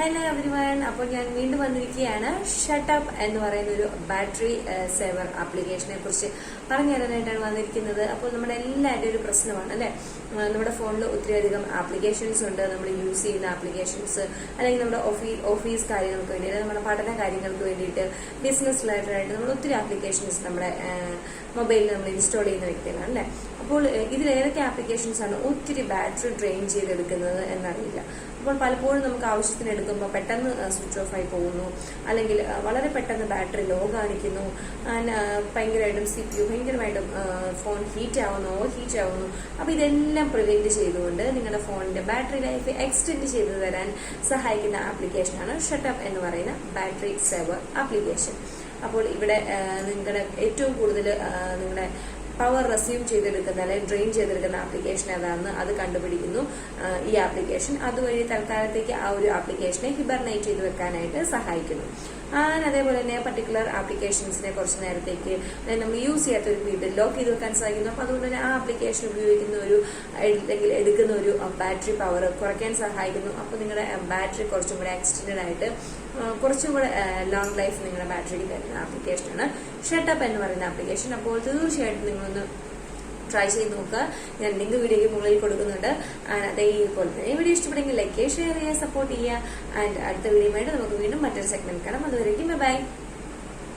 Hello everyone. അപ്പോൾ ഞാൻ വീണ്ടും വന്നിരിക്കുകയാണ് ഷട്ടപ്പ് എന്ന് പറയുന്ന ഒരു ബാറ്ററി സേവർ ആപ്ലിക്കേഷനെ കുറിച്ച് പറഞ്ഞു തരാനായിട്ടാണ് വന്നിരിക്കുന്നത്. അപ്പോൾ നമ്മുടെ എല്ലാവരുടെയും ഒരു പ്രശ്നമാണ് അല്ലെ, നമ്മുടെ ഫോണിൽ ഒത്തിരിയധികം ആപ്ലിക്കേഷൻസ് ഉണ്ട്. നമ്മൾ യൂസ് ചെയ്യുന്ന ആപ്ലിക്കേഷൻസ് അല്ലെങ്കിൽ നമ്മുടെ ഓഫീസ് കാര്യങ്ങൾക്ക് വേണ്ടിയിട്ട്, നമ്മുടെ പഠന കാര്യങ്ങൾക്ക് വേണ്ടിയിട്ട്, ബിസിനസ് റിലേറ്റഡായിട്ട് നമ്മൾ ഒത്തിരി ആപ്ലിക്കേഷൻസ് നമ്മുടെ മൊബൈലിൽ നമ്മൾ ഇൻസ്റ്റാൾ ചെയ്യുന്ന വ്യക്തികളാണ് അല്ലെ. അപ്പോൾ ഇതിൽ ഏതൊക്കെ ആപ്ലിക്കേഷൻസ് ആണ് ഒത്തിരി ബാറ്ററി ഡ്രെയിൻ ചെയ്തെടുക്കുന്നത് എന്നറിയില്ല. അപ്പോൾ പലപ്പോഴും നമുക്ക് ആവശ്യത്തിന് എടുക്കുമ്പോൾ പെട്ടെന്ന് സ്വിച്ച് ഓഫ് ആയി പോകുന്നു, അല്ലെങ്കിൽ വളരെ പെട്ടെന്ന് ബാറ്ററി ലോ കാണിക്കുന്നു, ഭയങ്കരമായിട്ടും CPU ഭയങ്കരമായിട്ടും ഫോൺ ഹീറ്റ് ആവുന്നു, ഓവർ ഹീറ്റ് ആവുന്നു. അപ്പോൾ ഇതെല്ലാം പ്രിവെന്റ് ചെയ്തുകൊണ്ട് നിങ്ങളുടെ ഫോണിന്റെ ബാറ്ററി ലൈഫ് എക്സ്റ്റെൻഡ് ചെയ്തു തരാൻ സഹായിക്കുന്ന ആപ്ലിക്കേഷനാണ് ഷട്ടപ്പ് എന്ന് പറയുന്ന ബാറ്ററി സേവർ ആപ്ലിക്കേഷൻ. അപ്പോൾ ഇവിടെ നിങ്ങളുടെ ഏറ്റവും കൂടുതൽ നിങ്ങളുടെ പവർ റെസ്യൂം ചെയ്തെടുക്കുന്ന അല്ലെങ്കിൽ ഡ്രെയിൻ ചെയ്തെടുക്കുന്ന ആപ്ലിക്കേഷൻ ഏതാണെന്ന് അത് കണ്ടുപിടിക്കുന്നു ഈ ആപ്ലിക്കേഷൻ. അതുവഴി തൽക്കാലത്തേക്ക് ആ ഒരു ആപ്ലിക്കേഷനെ ഹിബർനേറ്റ് ചെയ്ത് വെക്കാനായിട്ട് സഹായിക്കുന്നു. അതേപോലെ തന്നെ പർട്ടിക്കുലർ ആപ്ലിക്കേഷൻസിനെ കുറച്ച് നേരത്തേക്ക് നമ്മൾ യൂസ് ചെയ്യാത്ത ഒരു പീരീഡ് ലോക്ക് ചെയ്ത് വെക്കാൻ സാധിക്കുന്നു. അപ്പോൾ അതുകൊണ്ട് തന്നെ ആ ആപ്ലിക്കേഷൻ ഉപയോഗിക്കുന്ന ഒരു അല്ലെങ്കിൽ എടുക്കുന്ന ഒരു ബാറ്ററി പവർ കുറയ്ക്കാൻ സഹായിക്കുന്നു. അപ്പോൾ നിങ്ങളുടെ ബാറ്ററി കുറച്ചും കൂടെ എക്സ്റ്റെൻഡ് ആയിട്ട് കുറച്ചും കൂടെ ലോങ് ലൈഫ് നിങ്ങളുടെ ബാറ്ററിക്ക് തരുന്ന ആപ്ലിക്കേഷനാണ് ഷട്ടപ്പ് എന്ന് പറയുന്ന ആപ്ലിക്കേഷൻ. അപ്പോൾ തീർച്ചയായിട്ടും നിങ്ങളൊന്ന് ട്രൈ ചെയ്ത് നോക്കുക. ഞാൻ ലിങ്ക് വീഡിയോയ്ക്ക് മുകളിൽ കൊടുക്കുന്നുണ്ട്. അതേപോലെ തന്നെ ഈ വീഡിയോ ഇഷ്ടപ്പെടുമെങ്കിൽ ലൈക്ക് ചെയ്യുക, ഷെയർ ചെയ്യുക, സപ്പോർട്ട് ചെയ്യുക. അടുത്ത വീഡിയോയുമായിട്ട് നമുക്ക് വീണ്ടും മറ്റൊരു സെഗ്മെന്റ് കാണാം. അതുവരേക്കും ബൈ.